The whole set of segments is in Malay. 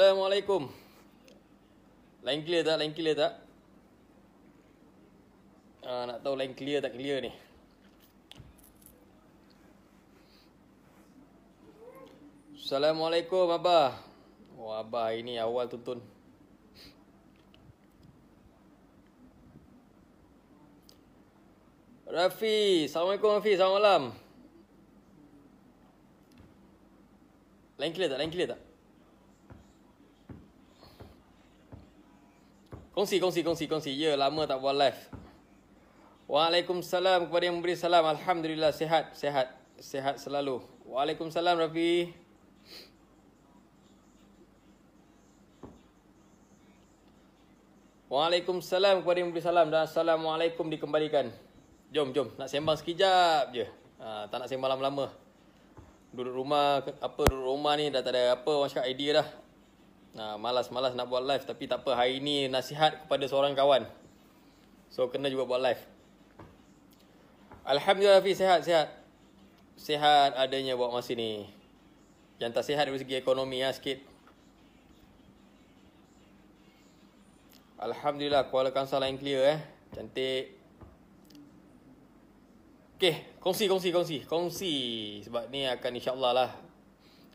Assalamualaikum. Line clear tak? Line clear tak? Nak tahu line clear tak clear ni. Assalamualaikum Abah. Oh Abah ini awal tuntun. Rafi, Assalamualaikum Rafi, selamat malam. Line clear tak? Line clear tak? Kongsi. Ya, lama tak buat live. Waalaikumsalam kepada yang memberi salam. Alhamdulillah, sihat selalu. Waalaikumsalam Rafi. Waalaikumsalam kepada yang memberi salam dan Assalamualaikum dikembalikan. Jom, nak sembang sekejap je. Tak nak sembang lama-lama. Duduk rumah ni dah tak ada apa, orang cakap idea dah. Malas nak buat live, tapi tak apa, hari ni nasihat kepada seorang kawan. So kena juga buat live. Alhamdulillah Rafi, sihat adanya buat masa ni. Yang tak sihat dari segi ekonomi sikit. Alhamdulillah, Kuala Kangsar line clear cantik. Okay, kongsi. Sebab ni akan insyaAllah lah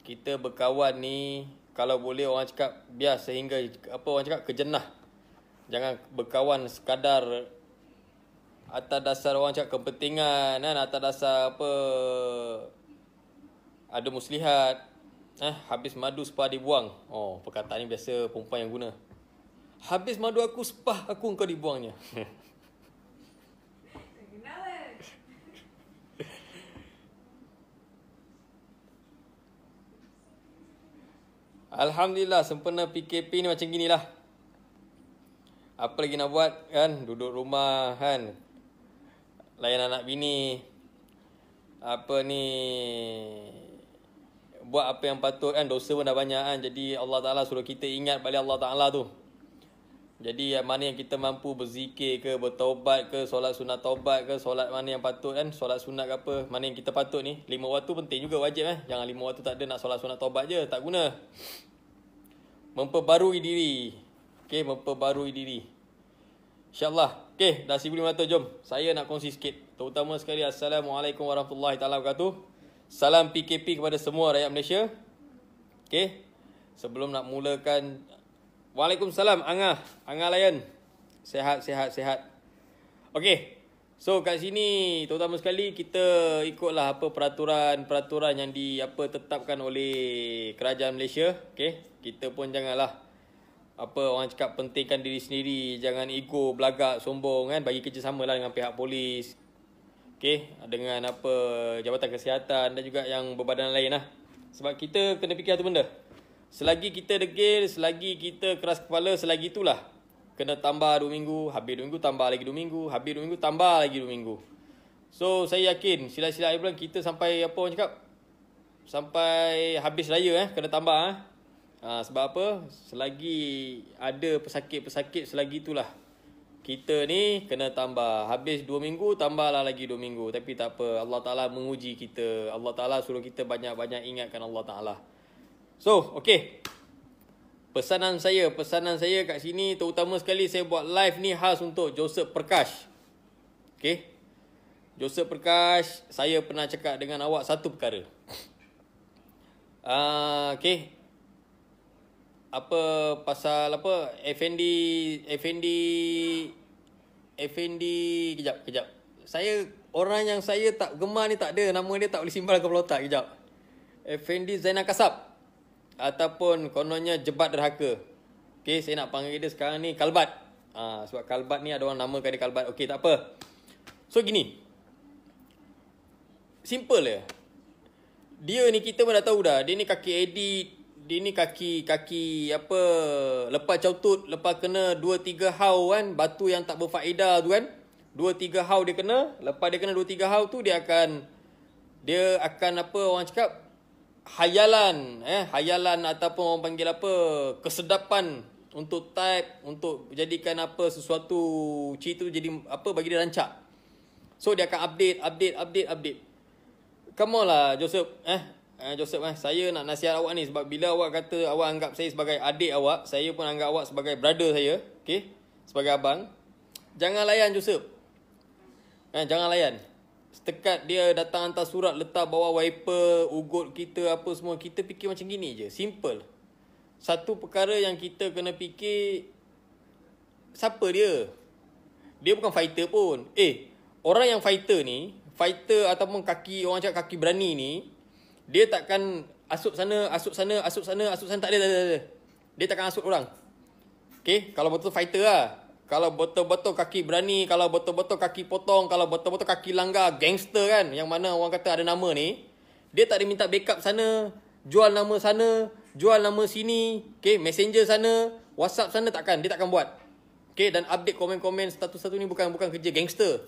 kita berkawan ni, kalau boleh orang cakap biar sehingga orang cakap kejenah. Jangan berkawan sekadar atas dasar orang cakap kepentingan atas dasar ada muslihat. Habis madu sepah dibuang. Perkataan ni biasa perempuan yang guna. Habis madu aku sepah aku engkau dibuangnya. Alhamdulillah, sempena PKP ni macam gini lah. Apa lagi nak buat kan? Duduk rumah kan, layan anak bini, buat apa yang patut kan. Dosa pun dah banyak kan. Jadi Allah Ta'ala suruh kita ingat balik Allah Ta'ala tu. Jadi mana yang kita mampu, berzikir ke, bertaubat ke, solat sunat taubat ke, solat mana yang patut kan, solat sunat ke apa, mana yang kita patut ni. 5 waktu penting juga, wajib Jangan 5 waktu tak ada, nak solat sunat taubat je, tak guna. Memperbarui diri. Okay, memperbarui diri. InsyaAllah. Okay, dah 1500, jom. Saya nak kongsi sikit. Terutama sekali, Assalamualaikum warahmatullahi taala wabarakatuh. Salam PKP kepada semua rakyat Malaysia. Okay, sebelum nak mulakan, Waalaikumsalam Angah Layan. Sihat. Okey. So kat sini terutama sekali kita ikutlah peraturan yang tetapkan oleh kerajaan Malaysia. Okey. Kita pun janganlah orang cakap pentingkan diri sendiri, jangan ego, belagak, sombong kan, bagi kerjasamalah dengan pihak polis. Okey, dengan Jabatan Kesihatan dan juga yang berbadan lain lah. Sebab kita kena fikir satu benda. Selagi kita degil, selagi kita keras kepala, selagi itulah kena tambah 2 minggu, habis 2 minggu, tambah lagi 2 minggu, habis 2 minggu, tambah lagi 2 minggu. So, saya yakin sila-sila akhir bulan kita sampai orang cakap, sampai habis raya kena tambah sebab apa? Selagi ada pesakit-pesakit, selagi itulah kita ni kena tambah. Habis 2 minggu, tambahlah lagi 2 minggu. Tapi tak apa, Allah Ta'ala menguji kita. Allah Ta'ala suruh kita banyak-banyak ingatkan Allah Ta'ala. So, okay. Pesanan saya kat sini, terutama sekali saya buat live ni khas untuk Joseph Prakash. Okay. Joseph Prakash, saya pernah cakap dengan awak satu perkara. Okay. Pasal Effendi, kejap. Orang yang saya tak gemar ni tak ada, nama dia tak boleh simbal ke kepala otak, kejap. Effendi Zainal Kasab. Ataupun kononnya Jebat Derhaka. Okay, saya nak panggil dia sekarang ni Kalbat. Sebab Kalbat ni ada orang namakan dia Kalbat. Okay, tak apa. So gini, simple je. Dia ni kita pun dah tahu dah. Dia ni kaki edit. Dia ni kaki lepas cautut, lepas kena 2-3 hau kan, batu yang tak berfaedah tu kan. 2-3 hau dia kena. Lepas dia kena 2-3 hau tu, dia akan orang cakap, hayalan ataupun orang panggil kesedapan untuk type, untuk jadikan sesuatu cerita tu jadi bagi dia rancak. So dia akan update. Come on lah Joseph, Joseph, saya nak nasihat awak ni sebab bila awak kata awak anggap saya sebagai adik awak, saya pun anggap awak sebagai brother saya, okey? Sebagai abang. Jangan layan Joseph. Jangan layan. Setakat dia datang hantar surat, letak bawah wiper, ugut kita apa semua, kita fikir macam gini je. Simple. Satu perkara yang kita kena fikir, siapa dia? Dia bukan fighter pun. Orang yang fighter ni, fighter ataupun kaki, orang cakap kaki berani ni, dia takkan asuk sana, asuk sana, asuk sana, asuk sana. Tak ada. Dia takkan asuk orang. Okay? Kalau betul fighter lah. Kalau betul-betul kaki berani, kalau betul-betul kaki potong, kalau betul-betul kaki langgar, gangster kan, yang mana orang kata ada nama ni, dia tak ada minta backup sana, jual nama sana, jual nama sini, okay? Messenger sana, WhatsApp sana, dia takkan buat. Okay? Dan update komen-komen status satu ni bukan kerja gangster.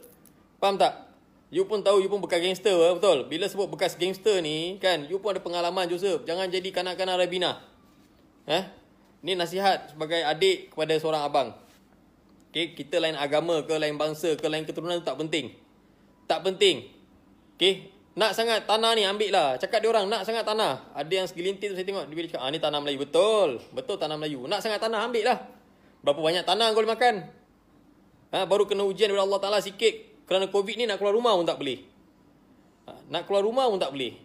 Faham tak? You pun tahu you pun bekas gangster, betul? Bila sebut bekas gangster ni, kan, you pun ada pengalaman, Joseph. Jangan jadi kanak-kanak Rabina. Ni nasihat sebagai adik kepada seorang abang. Okay, kita lain agama ke, lain bangsa ke, lain keturunan tu tak penting. Tak penting. Okay, nak sangat tanah ni ambil lah. Cakap dia orang, nak sangat tanah. Ada yang segelintir tu saya tengok, dia cakap, ni tanah Melayu. Betul. Betul tanah Melayu. Nak sangat tanah, ambil lah. Berapa banyak tanah kau boleh makan? Baru kena ujian daripada Allah Ta'ala sikit. Kerana COVID ni nak keluar rumah pun tak boleh. Nak keluar rumah pun tak boleh.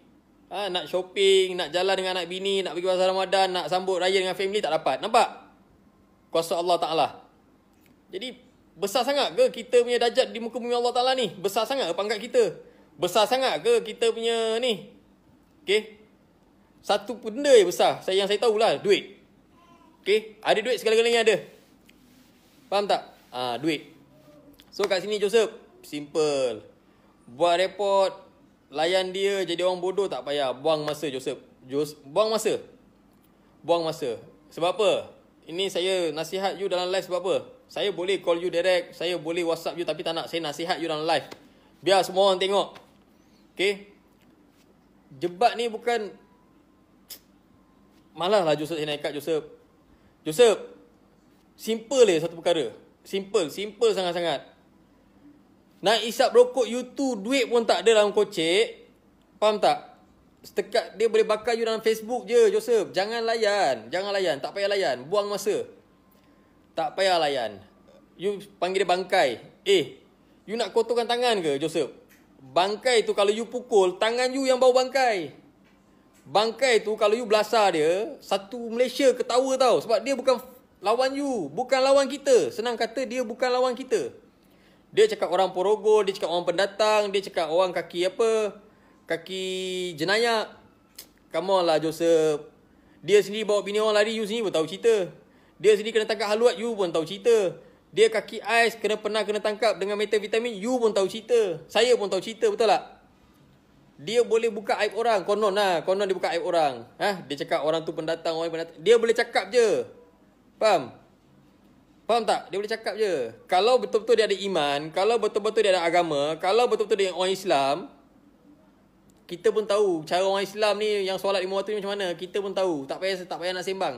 Nak shopping, nak jalan dengan anak bini, nak pergi pasar Ramadan, nak sambut raya dengan family, tak dapat. Nampak? Kuasa Allah Ta'ala. Jadi, besar sangat ke kita punya darjat di muka bumi Allah Ta'ala ni? Besar sangat ke pangkat kita? Besar sangat ke kita punya ni? Okay? Satu benda yang besar, yang saya tahulah, duit. Okay? Ada duit, segala-galanya ada. Faham tak? Duit. So, kat sini Joseph, simple. Buat report, layan dia jadi orang bodoh tak payah. Buang masa Joseph. Buang masa. Buang masa. Sebab apa? Ini saya nasihat you dalam live sebab apa? Saya boleh call you direct, saya boleh WhatsApp you, tapi tak nak saya nasihat you dalam live. Biar semua orang tengok. Okay? Jebat ni bukan... Malah lah Joseph saya nak ikat Joseph. Joseph, simple je satu perkara. Simple sangat-sangat. Nak isap rokok you tu, duit pun tak ada dalam kocek. Faham tak? Setakat dia boleh bakar you dalam Facebook je, Joseph. Jangan layan. Tak payah layan. Buang masa. Tak payah layan. You panggil dia bangkai. You nak kotorkan tangan ke, Joseph? Bangkai tu kalau you pukul, tangan you yang bau bangkai. Bangkai tu kalau you belasah dia, satu Malaysia ketawa tau. Sebab dia bukan lawan you. Bukan lawan kita. Senang kata dia bukan lawan kita. Dia cakap orang Porogo, dia cakap orang pendatang, dia cakap orang kaki apa, kaki jenayah. Come on lah Joseph. Dia sendiri bawa bini orang lari, you sendiri pun tahu cerita. Dia sendiri kena tangkap haluat, you pun tahu cerita. Dia kaki ais, pernah kena tangkap dengan metavitamin, you pun tahu cerita. Saya pun tahu cerita, betul tak? Dia boleh buka aib orang, konon dia buka aib orang. Dia cakap orang tu pendatang, dia boleh cakap je. Faham? Faham tak? Dia boleh cakap je. Kalau betul-betul dia ada iman, kalau betul-betul dia ada agama, kalau betul-betul dia orang Islam, kita pun tahu cara orang Islam ni yang solat 5 waktu ni macam mana. Kita pun tahu. Tak payah nak sembang.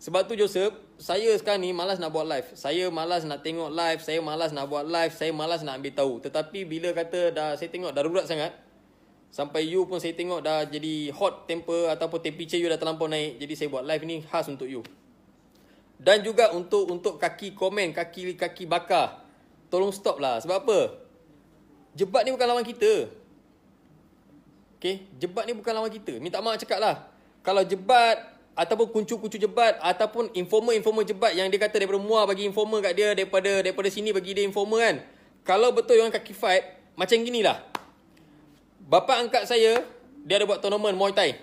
Sebab tu Joseph, saya sekarang ni malas nak buat live. Saya malas nak tengok live, saya malas nak buat live, saya malas nak ambil tahu. Tetapi bila kata saya tengok darurat sangat, sampai you pun saya tengok dah jadi hot temper ataupun temperature you dah terlampau naik. Jadi saya buat live ni khas untuk you. Dan juga untuk kaki komen, kaki bakar. Tolong stop lah. Sebab apa? Jebat ni bukan lawan kita. Okay? Jebat ni bukan lawan kita. Minta maaf cakap lah. Kalau jebat ataupun kuncu-kuncu jebat ataupun informer jebat yang dia kata daripada Muar bagi informer kat dia, daripada sini bagi dia informer kan. Kalau betul orang kaki fight, macam ginilah. Bapa angkat saya, dia ada buat tournament Muay Thai.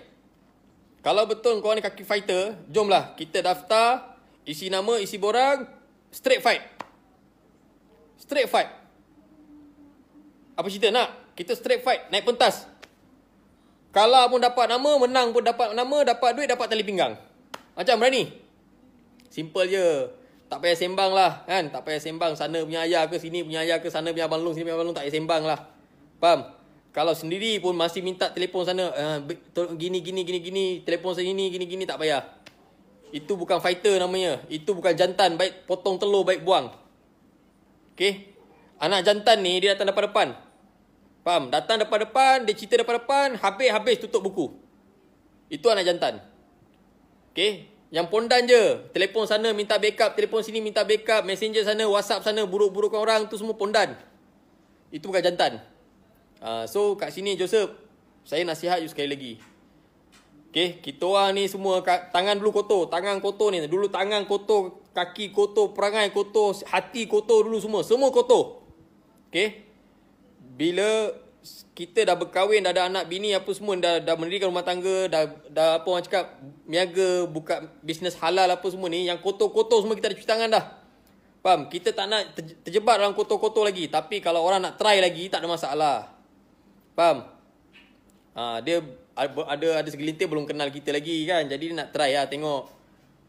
Kalau betul korang ni kaki fighter, jomlah kita daftar, isi nama, isi borang, straight fight. Straight fight. Apa cerita nak? Kita straight fight, naik pentas. Kalah pun dapat nama, menang pun dapat nama, dapat duit, dapat tali pinggang. Macam berani. Simple je. Tak payah sembang lah kan. Tak payah sembang. Sana punya ayah ke, sini punya ayah ke, sana punya abang long, sini punya abang long. Tak payah sembang lah. Faham? Kalau sendiri pun masih minta telefon sana, gini, telefon sini, gini, tak payah. Itu bukan fighter namanya. Itu bukan jantan. Baik potong telur, baik buang. Okay? Anak jantan ni, dia datang depan-depan. Faham? Datang depan-depan, dia cerita depan-depan, habis tutup buku. Itu anak jantan. Okay. Yang pondan je. Telefon sana minta backup, telefon sini minta backup, messenger sana, WhatsApp sana, buruk-burukkan orang, tu semua pondan. Itu bukan jantan. So kat sini Joseph, saya nasihat you sekali lagi. Okay, kita orang ni semua tangan dulu kotor. Tangan kotor ni. Dulu tangan kotor, kaki kotor, perangai kotor, hati kotor dulu semua. Semua kotor. Okay. Bila kita dah berkahwin, dah ada anak bini apa semua, dah mendirikan rumah tangga, dah apa orang cakap, niaga, buka bisnes halal apa semua ni, yang kotor-kotor semua kita dah cuci tangan dah. Faham? Kita tak nak terjebak dalam kotor-kotor lagi. Tapi kalau orang nak try lagi, tak ada masalah. Faham? Dia ada segelintir belum kenal kita lagi kan. Jadi dia nak try lah tengok.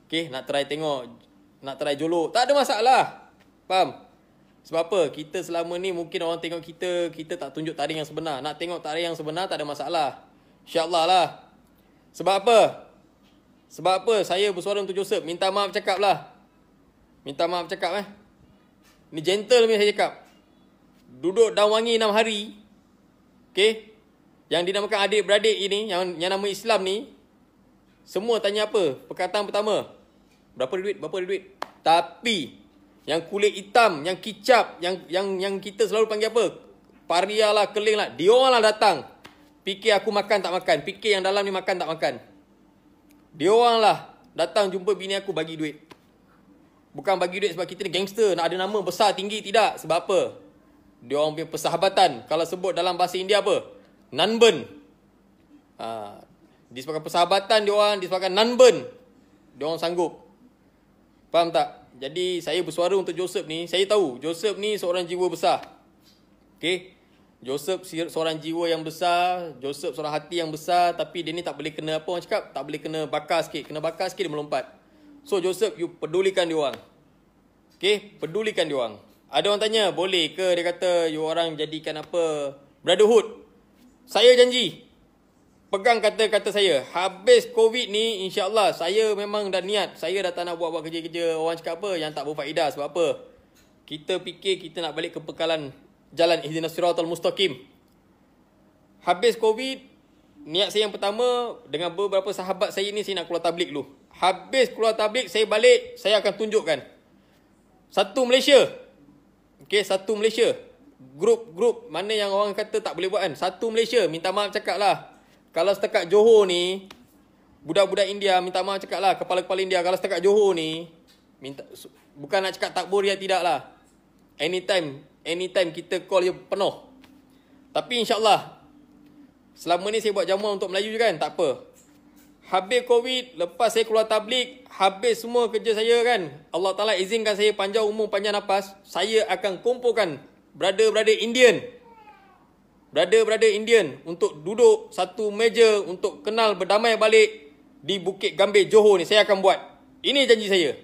Okay, nak try tengok. Nak try jolok. Tak ada masalah. Faham? Sebab apa? Kita selama ni mungkin orang tengok kita tak tunjuk taring yang sebenar. Nak tengok taring yang sebenar tak ada masalah. InsyaAllah lah. Sebab apa? Sebab apa? Saya bersuara untuk Joseph. Minta maaf cakap lah. Minta maaf cakap Ni gentle ni saya cakap. Duduk daun wangi 6 hari. Okay? Yang dinamakan adik-beradik ini, yang nama Islam ni, semua tanya apa? Perkataan pertama, berapa duit? Berapa duit? Tapi yang kulit hitam, yang kicap, yang kita selalu panggil apa? Paria lah, keling lah. Dia orang lah datang. Fikir aku makan tak makan. Fikir yang dalam ni makan tak makan. Dia orang lah datang jumpa bini aku bagi duit. Bukan bagi duit sebab kita ni gangster, nak ada nama besar tinggi, tidak. Sebab apa? Dia orang punya persahabatan. Kalau sebut dalam bahasa India apa? Nanben. Disebabkan persahabatan dia orang, disebabkan nanben, dia orang sanggup. Faham tak? Jadi saya bersuara untuk Joseph ni. Saya tahu Joseph ni seorang jiwa besar. Okay. Joseph seorang jiwa yang besar. Joseph seorang hati yang besar. Tapi dia ni tak boleh kena apa orang cakap, tak boleh kena bakar sikit. Kena bakar sikit dia melompat. So Joseph, you pedulikan dia orang. Okay, pedulikan dia orang. Ada orang tanya, boleh ke dia kata you orang jadikan apa brotherhood. Saya janji, pegang kata-kata saya. Habis COVID ni, insyaAllah, saya memang dah niat. Saya dah tak nak buat kerja-kerja orang cakap apa yang tak berfaedah. Sebab apa? Kita fikir kita nak balik ke pekalan jalan ihdinas siratal mustaqim. Habis COVID, niat saya yang pertama, dengan beberapa sahabat saya ni, saya nak keluar tablik dulu. Habis keluar tablik, saya balik, saya akan tunjukkan. Satu Malaysia. Okay, satu Malaysia. Grup-grup mana yang orang kata tak boleh buat kan. Satu Malaysia, minta maaf cakap lah. Kalau setakat Johor ni, budak-budak India, minta maaf cakap lah. Kepala-kepala India, kalau setakat Johor ni, bukan nak cakap takbur ya, tidak lah. Anytime kita call je penuh. Tapi insyaAllah, selama ni saya buat jamuan untuk Melayu je kan, tak apa. Habis COVID, lepas saya keluar tablik, habis semua kerja saya kan, Allah Ta'ala izinkan saya panjang umur, panjang nafas, saya akan kumpulkan brother-brother Indian untuk duduk satu meja untuk kenal berdamai balik di Bukit Gambir Johor ni. Saya akan buat. Ini janji saya.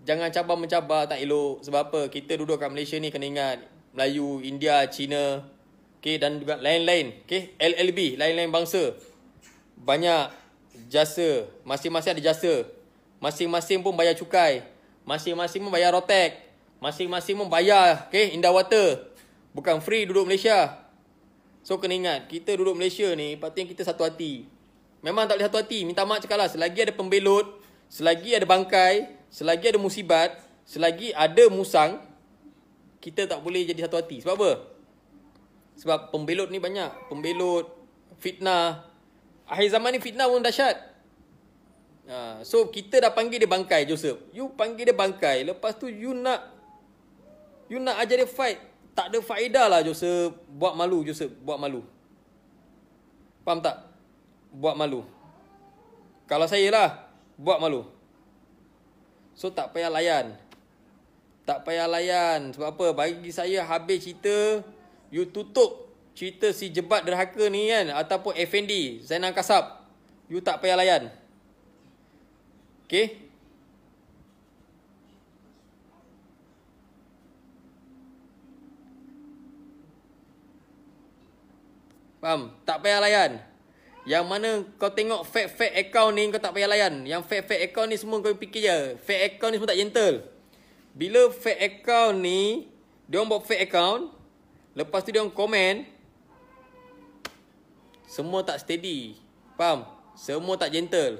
Jangan cabar-mencabar, tak elok. Sebab apa? Kita duduk kat Malaysia ni kena ingat Melayu, India, Cina, okay, dan juga lain-lain, okay? LLB, lain-lain bangsa. Banyak jasa, masing-masing ada jasa. Masing-masing pun bayar cukai. Masing-masing pun bayar rotek. Masing-masing pun bayar, okay, Indah Water. Bukan free duduk Malaysia. So kena ingat, kita duduk Malaysia ni, patutnya kita satu hati. Memang tak boleh satu hati. Minta maaf cakap lah, selagi ada pembelot, selagi ada bangkai, selagi ada musibat, selagi ada musang, kita tak boleh jadi satu hati. Sebab apa? Sebab pembelot ni banyak. Pembelot, fitnah. Akhir zaman ni fitnah pun dahsyat. So kita dah panggil dia bangkai, Joseph. You panggil dia bangkai, lepas tu you nak ajar dia fight. Tak ada faedah lah, Joseph. Buat malu, Joseph. Buat malu. Faham tak? Buat malu. Kalau saya lah, buat malu. So tak payah layan. Tak payah layan. Sebab apa? Bagi saya, habis cerita, you tutup cerita si jebat derhaka ni kan, ataupun Effendi, Zainal Kasab, you tak payah layan. Okay? Faham? Tak payah layan. Yang mana kau tengok fake account ni, kau tak payah layan. Yang fake account ni semua kau fikir je. Fake account ni semua tak gentle. Bila fake account ni, dia orang buat fake account, lepas tu dia orang komen, semua tak steady. Faham? Semua tak gentle.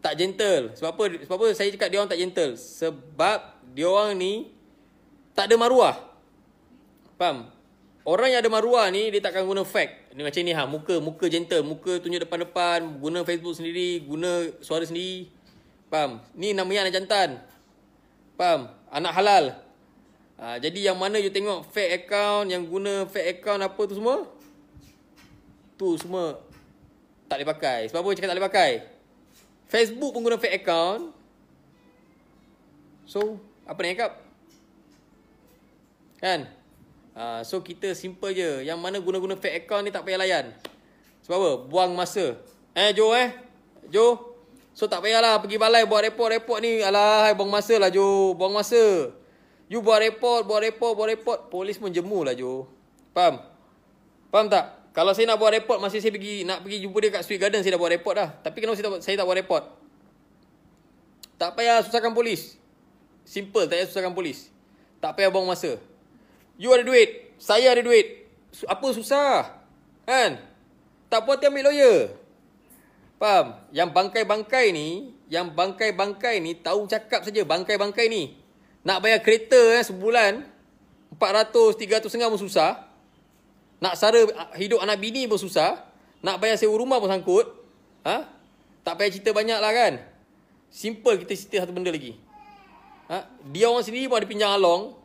Tak gentle. Sebab apa saya cakap dia orang tak gentle? Sebab dia orang ni tak ada maruah. Faham? Orang yang ada maruah ni dia takkan guna fake. Ni macam ni muka gentle, muka tunjuk depan-depan, guna Facebook sendiri, guna suara sendiri. Faham? Ni namanya anak jantan. Faham? Anak halal. Jadi yang mana you tengok fake account, yang guna fake account apa tu semua, tu semua tak boleh pakai. Sebab apa cakap tak boleh pakai? Facebook pun guna fake account. So, apa nak cakap? Kan? So, kita simple je. Yang mana guna-guna fake account ni tak payah layan. Sebab apa? Buang masa. Jo. So, tak payahlah pergi balai buat report ni. Alah, buang masa lah Jo. Buang masa. You buat report. Polis pun jemu lah Jo. Faham? Faham tak? Kalau saya nak buat report, masih saya nak pergi jumpa dia kat Sweet Garden, saya dah buat report dah. Tapi kenapa saya tak buat report? Tak payah susahkan polis. Simple, tak payah susahkan polis. Tak payah buang masa. You ada duit, saya ada duit. Apa susah? Kan? Tak puas hati ambil lawyer. Faham? Yang bangkai-bangkai ni, tahu cakap saja bangkai-bangkai ni. Nak bayar kereta sebulan 400, 300 pun susah. Nak sara hidup anak bini pun susah. Nak bayar sewa rumah pun sangkut. Tak payah cerita banyak lah kan. Simple kita cerita satu benda lagi. Dia orang sendiri pun ada pinjang along.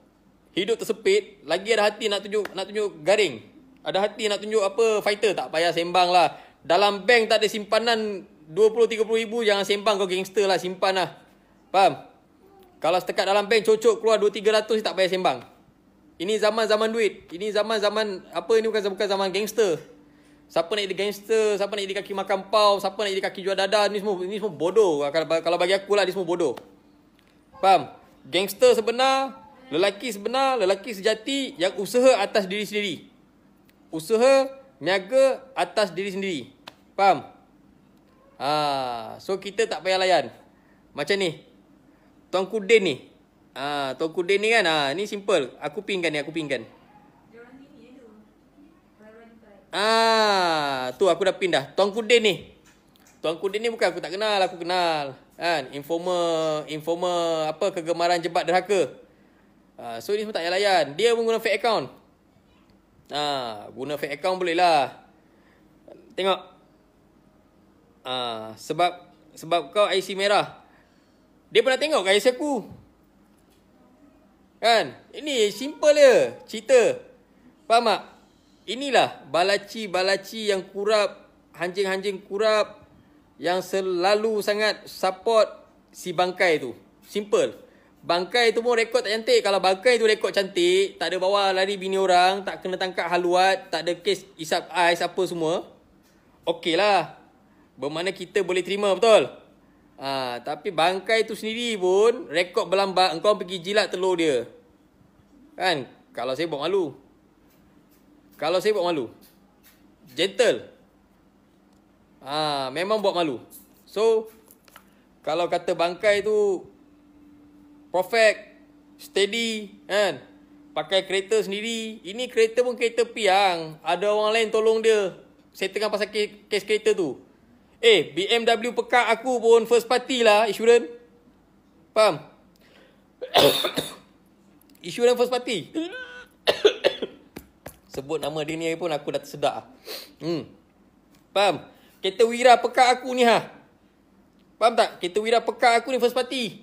Hidup tersepit. Lagi ada hati nak tunjuk garing. Ada hati nak tunjuk apa fighter. Tak payah sembang lah. Dalam bank tak ada simpanan 20-30 ribu. Jangan sembang kau gangster lah. Simpan lah. Faham? Kalau setakat dalam bank cocok keluar 200-300 tak payah sembang. Ini zaman-zaman duit. Ini zaman-zaman apa, ini bukan zaman gangster. Siapa nak jadi gangster, siapa nak jadi kaki makan pau, siapa nak jadi kaki jual dadah, ni semua bodoh. Kalau bagi aku lah, ni semua bodoh. Faham? Gangster sebenar, lelaki sejati yang usaha atas diri sendiri. Usaha niaga atas diri sendiri. Faham? So kita tak payah layan. Macam ni. Tuanku Den ni. Tuanku Den ni kan. Ni simple. Aku pinkan. Tu aku dah pin dah. Tuanku Den ni. Tuanku Den ni bukan aku tak kenal, aku kenal. Kan? Informer apa, kegemaran jebat derhaka. So ni semua tak payah layan. Dia pun guna fake account. Guna fake account boleh lah. Tengok. Sebab kau IC merah. Dia pernah tengok kat IC aku. Kan? Ini simple je cerita. Faham tak? Inilah balaci yang kurap, anjing-anjing kurap yang selalu sangat support si bangkai tu. Simple. Bangkai tu pun rekod tak cantik. Kalau bangkai tu rekod cantik, tak ada bawa lari bini orang, tak kena tangkap haluat, tak ada kes isap ais apa semua, okey lah. Bermakna kita boleh terima, betul? Tapi bangkai tu sendiri pun rekod berlambak, engkau pergi jilat telur dia. Kan? Kalau saya buat malu. Gentle. Memang buat malu. So, kalau kata bangkai tu perfect, steady, kan? Pakai kereta sendiri. Ini kereta pun kereta piang. Ada orang lain tolong dia settlekan pasal kes kereta tu. BMW pekat aku pun first party lah insurans. Faham? Insurans first party. Sebut nama dia ni pun aku dah tersedak. Faham? Kereta Wira pekat aku ni Faham tak? Kereta Wira pekat aku ni first party.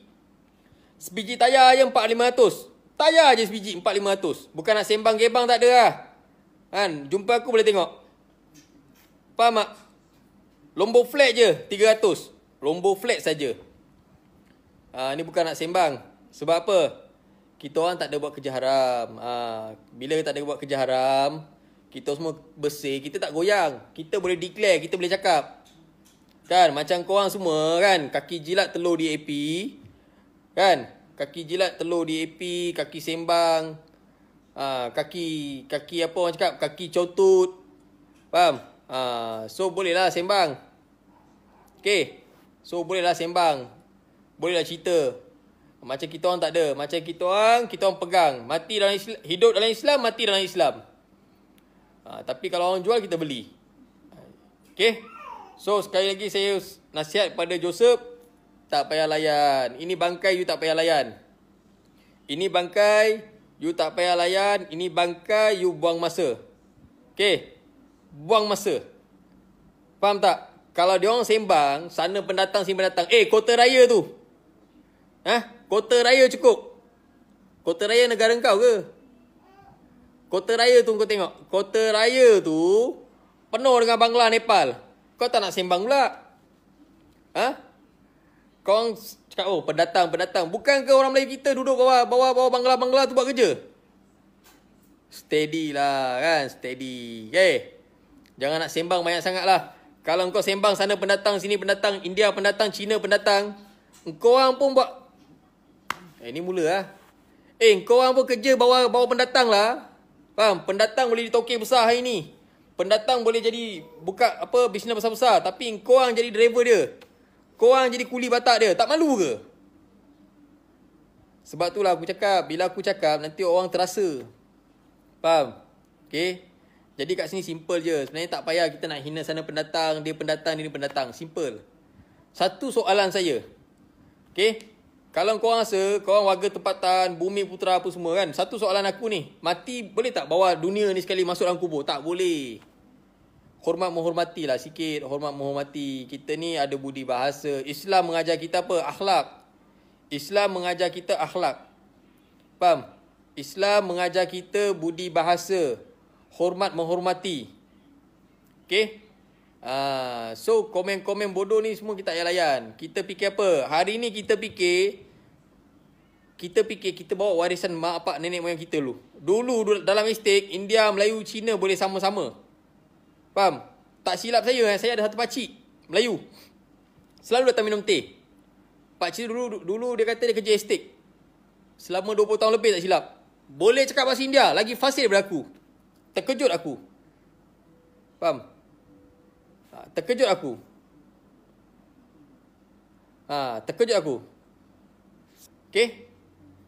Sebiji tayar je 4,500. Tayar je sebiji 4,500. Bukan nak sembang-gebang tak ada lah. Kan? Jumpa aku boleh tengok. Faham tak? Lombok flat je 300. Lombok flat saja. Ni bukan nak sembang. Sebab apa? Kita orang tak ada buat kerja haram. Bila tak ada buat kerja haram, kita semua bersih, kita tak goyang. Kita boleh declare, kita boleh cakap. Kan? Macam korang semua kan, kaki jilat telur di AP. Kan? Kaki jilat telur di AP, kaki sembang. Kaki apa orang cakap? Kaki cotut. Faham? So bolehlah sembang. Okay. So bolehlah sembang. Bolehlah cerita. Macam kita orang tak ada. Macam kita orang pegang. Mati dalam Islam, hidup dalam Islam, mati dalam Islam. Tapi kalau orang jual, kita beli. Okay. So sekali lagi saya nasihat pada Joseph, tak payah layan. Ini bangkai, you tak payah layan. Ini bangkai, you tak payah layan. Ini bangkai, you buang masa. Okay, buang masa. Faham tak? Kalau dia orang sembang, sana pendatang sini pendatang. Kota raya tu. Kota raya cukup. Kota raya negara kau ke? Kota raya tu kau tengok. Kota raya tu penuh dengan Bangla, Nepal. Kau tak nak sembang pula. Kau orang cakap, pendatang. Bukan ke orang Melayu kita duduk bawah Bangla tu buat kerja? Steady lah kan, steady. Okay. Jangan nak sembang banyak sangat lah. Kalau kau sembang sana pendatang, sini pendatang, India pendatang, Cina pendatang, kau orang pun buat. Ini mula lah. Kau orang pun kerja bawa pendatang lah. Faham? Pendatang boleh ditokek besar hari ni. Pendatang boleh jadi buka bisnes besar-besar. Tapi kau orang jadi driver dia. Kau orang jadi kuli batak dia. Tak malu ke? Sebab itulah aku cakap, bila aku cakap nanti orang terasa. Faham? Okay? Jadi kat sini simple je. Sebenarnya tak payah kita nak hina sana pendatang, dia pendatang, ini pendatang. Simple. Satu soalan saya. Okay? Kalau korang rasa, korang warga tempatan, bumi putera apa semua kan. Satu soalan aku ni. Mati boleh tak bawa dunia ni sekali masuk dalam kubur? Tak boleh. Hormat menghormati lah sikit. Hormat menghormati. Kita ni ada budi bahasa. Islam mengajar kita apa? Akhlak. Islam mengajar kita akhlak. Faham? Islam mengajar kita budi bahasa. Hormat menghormati. Okay? So komen-komen bodoh ni semua kita payah layan. Kita fikir apa? Hari ni kita fikir kita bawa warisan mak bapak nenek moyang kita dulu. Dulu dalam estate India, Melayu, Cina boleh sama-sama. Faham? Tak silap saya ada satu pakcik Melayu. Selalu datang minum teh. Pakcik dulu dia kata dia kerja estate. Selama 20 tahun lebih tak silap. Boleh cakap bahasa India, lagi fasih daripada aku. Terkejut aku. Faham? Terkejut aku. Terkejut aku. Okay?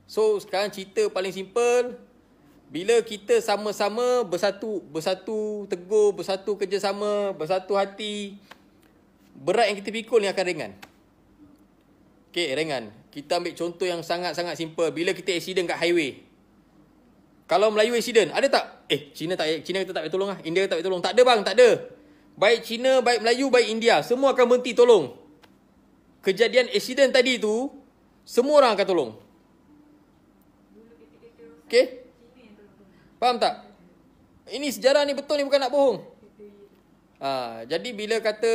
So, sekarang cerita paling simple. Bila kita sama-sama bersatu teguh, bersatu kerjasama, bersatu hati, berat yang kita pikul ni akan ringan. Okay, ringan. Kita ambil contoh yang sangat-sangat simple. Bila kita accident kat highway. Kalau Melayu accident, ada tak? Cina kita tak boleh tolong lah. India tak boleh tolong. Tak ada bang, tak ada. Baik Cina, baik Melayu, baik India. Semua akan berhenti tolong. Kejadian accident tadi tu, semua orang akan tolong. Okay? Faham tak? Ini sejarah ni betul ni, bukan nak bohong. Jadi bila kata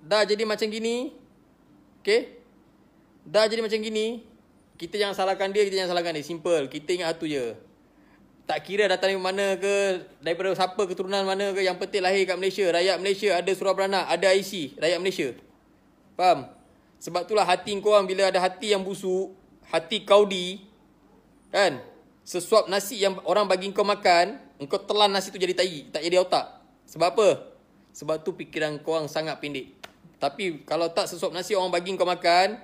dah jadi macam gini, okay? Dah jadi macam gini, kita jangan salahkan dia, kita jangan salahkan dia. Simple. Kita ingat satu je. Tak kira datang dari mana ke, daripada siapa keturunan mana ke, yang penting lahir kat Malaysia. Rakyat Malaysia ada surat beranak, ada IC, rakyat Malaysia. Faham? Sebab itulah hati korang bila ada hati yang busuk, hati kaudi, kan? Sesuap nasi yang orang bagi kau makan, engkau telan nasi tu jadi tai, tak jadi otak. Sebab apa? Sebab tu pikiran korang sangat pendek. Tapi kalau tak sesuap nasi orang bagi kau makan,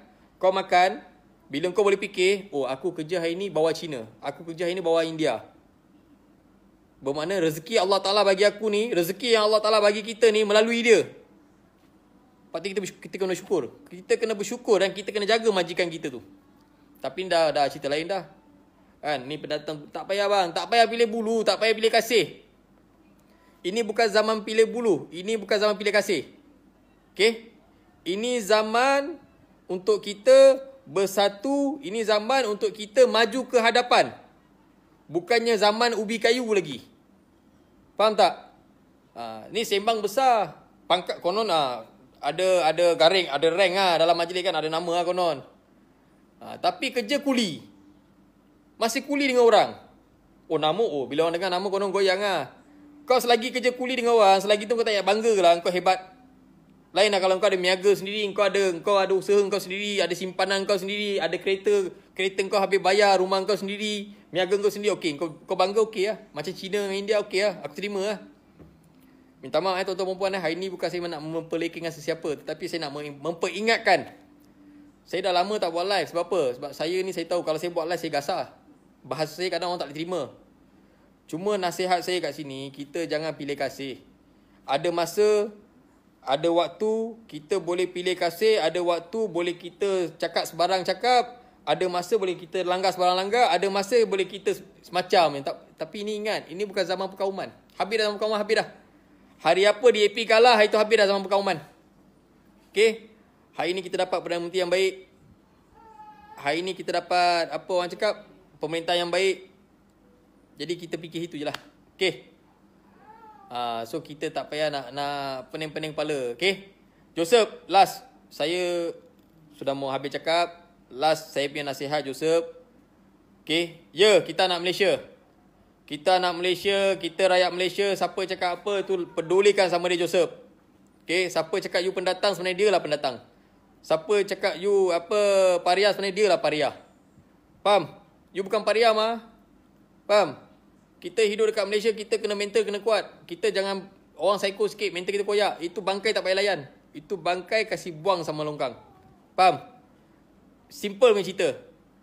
bila kau boleh fikir, aku kerja hari ni bawa Cina, aku kerja hari ni bawa India. Bermakna rezeki Allah Ta'ala bagi aku ni, rezeki yang Allah Ta'ala bagi kita ni melalui dia. Patut kita kena bersyukur. Kita kena bersyukur dan kita kena jaga majikan kita tu. Tapi dah cerita lain dah. Kan, ni pendatang, tak payah bang, tak payah pilih bulu, tak payah pilih kasih. Ini bukan zaman pilih bulu, ini bukan zaman pilih kasih. Okay? Ini zaman untuk kita bersatu, ini zaman untuk kita maju ke hadapan. Bukannya zaman ubi kayu lagi. Faham tak? Ni sembang besar. Pangkat konon ada garing, ada rank dalam majlis kan, ada nama konon. Tapi kerja kuli. Masih kuli dengan orang. Nama bila orang dengar nama konon goyang Kau selagi kerja kuli dengan orang, selagi tu kau tak payah bangga lah kau hebat. Lain lah kalau kau ada niaga sendiri, kau ada usaha kau sendiri, ada simpanan kau sendiri, ada kereta kau habis bayar, rumah kau sendiri, niaga kau sendiri, okey, kau bangga okey lah. Macam Cina dengan India okey lah, aku terima lah. Minta maaf tuan-tuan perempuan hari ni bukan saya nak memperlekehkan sesiapa, tetapi saya nak memperingatkan. Saya dah lama tak buat live, sebab apa? Sebab saya ni saya tahu kalau saya buat live saya gasah. Bahasa saya kadang orang tak boleh terima. Cuma nasihat saya kat sini, kita jangan pilih kasih. Ada ada waktu kita boleh pilih kasih, ada waktu boleh kita cakap sebarang cakap, ada masa boleh kita langgar sebarang langgar, ada masa boleh kita semacam. Tapi ini ingat, ini bukan zaman perkauman. Habis dah zaman perkauman, habis dah. Hari apa DAP kalah, hari itu habis dah zaman perkauman. Okay. Hari ini kita dapat Perdana Menteri yang baik. Hari ini kita dapat, apa orang cakap, pemerintah yang baik. Jadi kita fikir itu je lah. Okay. So kita tak payah nak pening-pening kepala. Okay. Joseph, last. Saya sudah mau habis cakap. Last, saya punya nasihat Joseph. Okay. Ya, kita nak Malaysia. Kita nak Malaysia. Kita rakyat Malaysia. Siapa cakap apa tu, pedulikan sama dia Joseph. Okay. Siapa cakap you pendatang, sebenarnya dia lah pendatang. Siapa cakap you apa pariah, sebenarnya dia lah pariah. Faham? You bukan pariah mah. Faham? Kita hidup dekat Malaysia, kita kena mental kena kuat. Kita jangan orang psycho sikit, mental kita koyak. Itu bangkai tak payah layan. Itu bangkai kasih buang sama longkang. Faham? Simple punya cerita.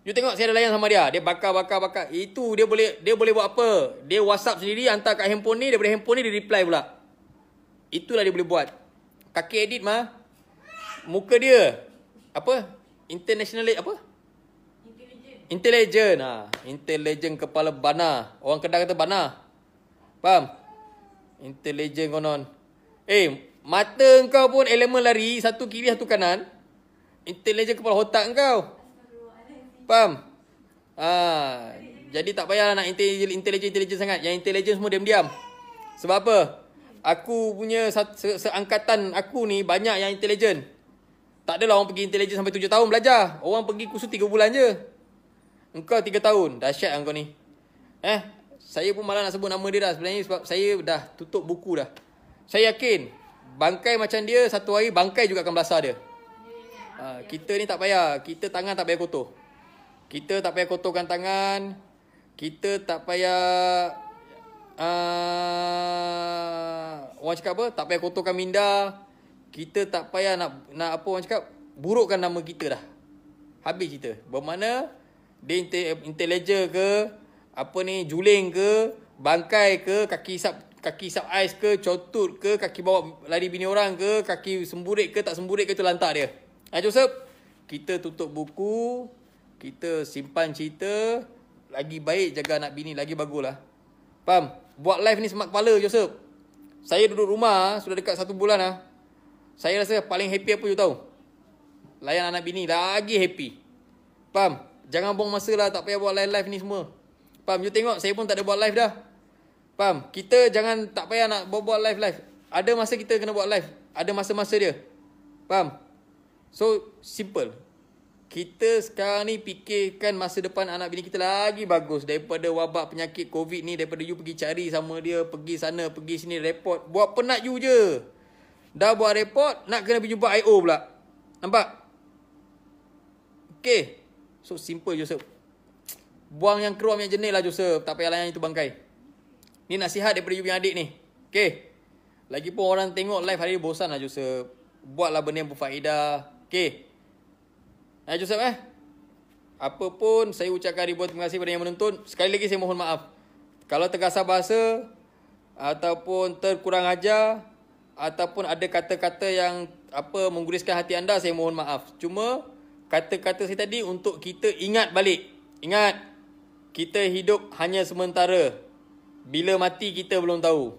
You tengok saya ada layan sama dia. Dia bakar. Itu dia boleh buat apa? Dia WhatsApp sendiri, hantar kat handphone ni, daripada handphone ni dia reply pula. Itulah dia boleh buat. Kaki edit mah. Muka dia apa? International apa? Intelligent. Intelligent kepala bana. Orang Kedah kata bana. Faham? Intelligent konon. Mata kau pun elemen lari, satu kiri satu kanan. Intelligent kepala otak kau. Faham? Jadi tak payah nak intelligent sangat. Yang intelligent semua diam-diam. Sebab apa? Aku punya seangkatan aku ni banyak yang intelligent. Tak adalah orang pergi intelligent sampai 7 tahun belajar. Orang pergi kursus 3 bulan je. Engkau 3 tahun. Dahsyat engkau ni. Saya pun malah nak sebut nama dia dah. Sebenarnya sebab saya dah tutup buku dah. Saya yakin. Bangkai macam dia, satu hari bangkai juga akan belasah dia. Kita ni tak payah. Kita tangan tak payah kotor. Kita tak payah kotorkan tangan. Kita tak payah... orang cakap apa? Tak payah kotorkan minda. Kita tak payah nak apa orang cakap, burukkan nama kita dah. Habis cerita. Bermakna dia intelijen ke, apa ni, juling ke, bangkai ke, kaki isap ais ke, cotut ke, kaki bawa lari bini orang ke, kaki semburit ke, tak semburit ke, itu lantak dia. Joseph, kita tutup buku, kita simpan cerita, lagi baik jaga anak bini, lagi bagus lah. Faham? Buat live ni semak kepala Joseph. Saya duduk rumah sudah dekat 1 bulan lah. Saya rasa paling happy apa you tahu? Layan anak bini, lagi happy. Faham? Jangan buang masa lah, tak payah buat live ni semua. Faham? You tengok, saya pun tak ada buat live dah. Faham? Kita jangan, tak payah nak buat live. Ada masa kita kena buat live. Ada masa-masa dia. Faham? So, simple. Kita sekarang ni fikirkan masa depan anak bini kita lagi bagus daripada wabak penyakit COVID ni. Daripada you pergi cari sama dia, pergi sana, pergi sini, report. Buat penat you je. Dah buat report, nak kena pergi jumpa IO pula. Nampak? Okay. So, simple Joseph. Buang yang keruam yang jenis lah Joseph. Tak payah layan itu bangkai. Ni nasihat daripada you punya adik ni. Okay. Lagipun orang tengok live hari ni bosan lah Joseph. Buatlah benda yang berfaedah. Okay. Joseph apa pun saya ucapkan ribuan terima kasih kepada yang menonton. Sekali lagi saya mohon maaf. Kalau terkasar bahasa, ataupun terkurang ajar, ataupun ada kata-kata yang mengguriskan hati anda, saya mohon maaf. Cuma kata-kata saya tadi untuk kita ingat balik. Ingat, kita hidup hanya sementara. Bila mati kita belum tahu.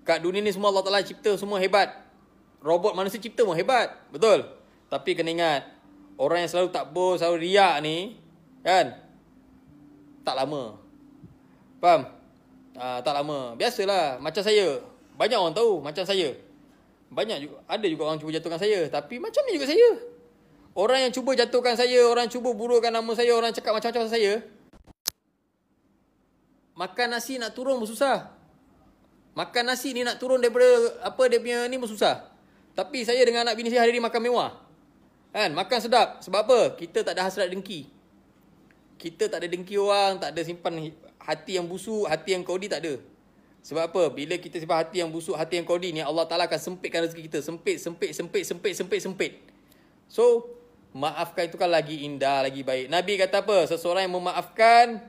Kat dunia ni semua Allah Ta'ala cipta semua hebat. Robot manusia cipta pun hebat. Betul? Tapi kena ingat, orang yang selalu takbur, selalu riak ni, kan, tak lama. Faham? Tak lama. Biasalah, macam saya. Banyak orang tahu macam saya. Banyak juga, ada juga orang cuba jatuhkan saya. Tapi macam ni juga saya. Orang yang cuba jatuhkan saya, orang cuba burukkan nama saya, orang cakap macam-macam pasal saya. Makan nasi nak turun pun susah. Makan nasi ni nak turun daripada dia punya ni pun susah. Tapi saya dengan anak bini saya hari ni makan mewah. Kan? Makan sedap. Sebab apa? Kita tak ada hasrat dengki. Kita tak ada dengki orang, tak ada simpan hati yang busuk, hati yang kodi, tak ada. Sebab apa? Bila kita simpan hati yang busuk, hati yang kodi ni, Allah Ta'ala akan sempitkan rezeki kita. Sempit. So, maafkan itu kan lagi indah, lagi baik. Nabi kata apa? Seseorang yang memaafkan,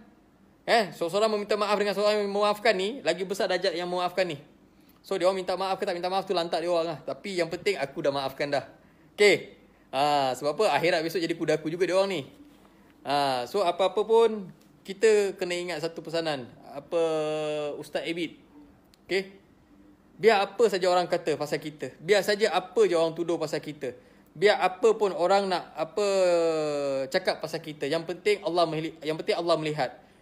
seseorang meminta maaf dengan seseorang yang memaafkan ni, lagi besar darjat yang memaafkan ni. So dia orang minta maaf ke tak minta maaf tu lantak dia orang lah. Tapi yang penting aku dah maafkan dah. Okay. Sebab apa? Akhirat besok jadi kuda aku juga dia orang ni. So apa-apa pun kita kena ingat satu pesanan. Apa Ustaz Abid. Okay. Biar apa saja orang kata pasal kita. Biar saja apa je orang tuduh pasal kita. Biar apa pun orang nak apa cakap pasal kita. Yang penting Allah melihat.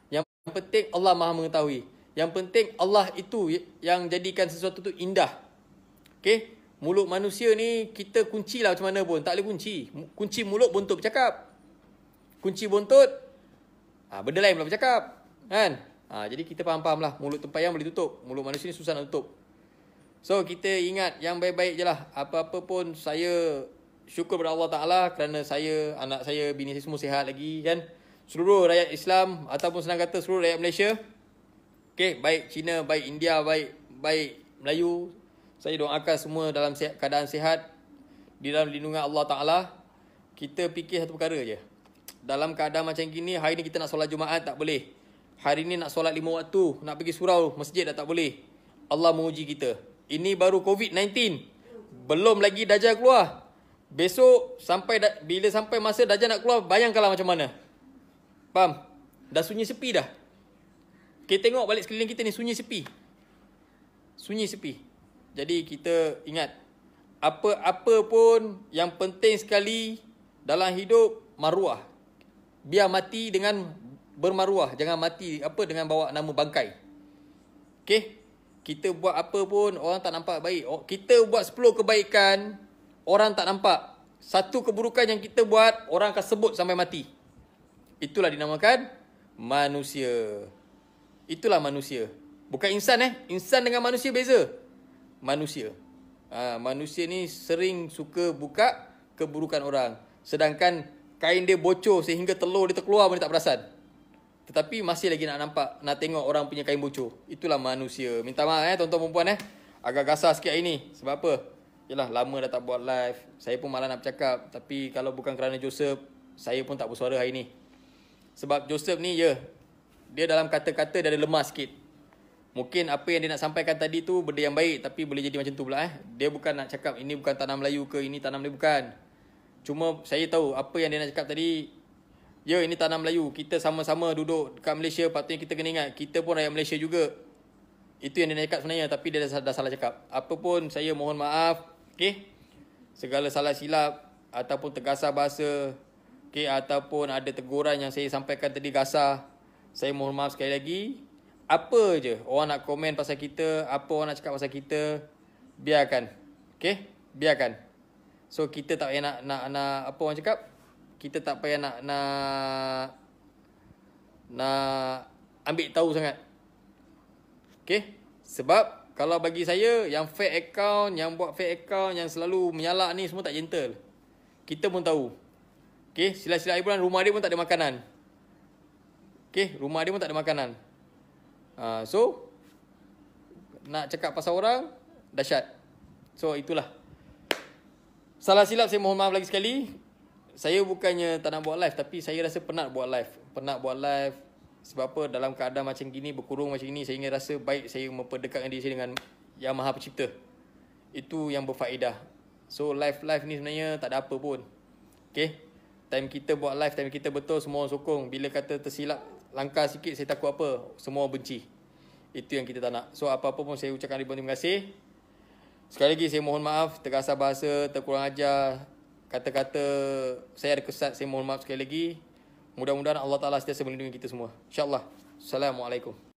Yang penting Allah Maha mengetahui. Yang penting Allah itu yang jadikan sesuatu tu indah. Okay. Mulut manusia ni kita kunci lah macam mana pun. Tak boleh kunci. Kunci mulut buntut bercakap. Kunci buntut, benda lain pula bercakap. Kan? Jadi kita faham-faham lah. Mulut tempayang boleh tutup. Mulut manusia ni susah nak tutup. So kita ingat yang baik-baik je lah. Apa-apa pun saya syukur kepada Allah Ta'ala kerana saya, anak saya, bini saya semua sihat lagi kan. Seluruh rakyat Islam ataupun senang kata seluruh rakyat Malaysia. Okay, baik Cina, baik India, baik Melayu. Saya doakan semua dalam keadaan sihat. Di dalam lindungan Allah Ta'ala. Kita fikir satu perkara je. Dalam keadaan macam gini, hari ni kita nak solat Jumaat tak boleh. Hari ni nak solat 5 waktu. Nak pergi surau masjid dah tak boleh. Allah menguji kita. Ini baru COVID-19. Belum lagi Dajjal keluar. Besok bila sampai masa Dajjal nak keluar, bayangkanlah macam mana. Faham? Dah sunyi sepi dah. Kita tengok balik sekeliling kita ni sunyi sepi. Sunyi sepi. Jadi kita ingat, apa-apa pun yang penting sekali dalam hidup maruah. Biar mati dengan bermaruah. Jangan mati dengan bawa nama bangkai. Okay? Kita buat apa pun orang tak nampak baik. Kita buat 10 kebaikan, orang tak nampak. Satu keburukan yang kita buat, orang akan sebut sampai mati. Itulah dinamakan manusia. Itulah manusia. Bukan insan Insan dengan manusia beza. Manusia. Manusia ni sering suka buka keburukan orang. Sedangkan kain dia bocor sehingga telur dia terkeluar pun dia tak perasan. Tetapi masih lagi nak tengok orang punya kain bocor. Itulah manusia. Minta maaf tuan-tuan perempuan agak gasar sikit hari ni. Sebab apa? Yalah, lama dah tak buat live. Saya pun malas nak bercakap. Tapi kalau bukan kerana Joseph, saya pun tak bersuara hari ni. Sebab Joseph ni dia dalam kata-kata dia ada lemah sikit. Mungkin apa yang dia nak sampaikan tadi tu benda yang baik, tapi boleh jadi macam tu pula Dia bukan nak cakap ini bukan tanam Melayu ke, ini tanam Melayu, bukan. Cuma saya tahu apa yang dia nak cakap tadi. Ini tanam Melayu. Kita sama-sama duduk dekat Malaysia. Patutnya kita kena ingat, kita pun rakyat Malaysia juga. Itu yang dia nak cakap sebenarnya. Tapi dia dah salah cakap. Apa pun saya mohon maaf. Okay? Segala salah silap ataupun tergasar bahasa, okay, ataupun ada teguran yang saya sampaikan tadi gasar, saya mohon maaf sekali lagi. Apa je orang nak komen pasal kita, apa orang nak cakap pasal kita, biarkan. Okay? Biarkan. So kita tak payah nak apa orang cakap? Kita tak payah nak ambil tahu sangat. Okay? Sebab kalau bagi saya, yang fake account, yang buat fake account, yang selalu menyalak ni semua tak gentle. Kita pun tahu. Okay? Sila-sila air bulan, rumah dia pun tak ada makanan. Okay? Rumah dia pun tak ada makanan. So nak cakap pasal orang, dahsyat. So itulah. Salah silap saya mohon maaf lagi sekali. Saya bukannya tak nak buat live, tapi saya rasa penat buat live. Sebab apa? Dalam keadaan macam gini, berkurung macam ini, saya ingin rasa baik saya memperdekatkan diri saya dengan Yang Maha Pencipta. Itu yang berfaedah. So live ni sebenarnya tak ada apa pun. Okay? Time kita buat live, time kita betul, semua orang sokong. Bila kata tersilap langkah sikit, saya takut apa? Semua benci. Itu yang kita tak nak. So apa-apa pun saya ucapkan ribuan terima kasih. Sekali lagi saya mohon maaf, terkasar bahasa, terkurang ajar, kata-kata saya ada kesat, saya mohon maaf sekali lagi. Mudah-mudahan Allah Ta'ala sentiasa melindungi kita semua. InsyaAllah. Assalamualaikum.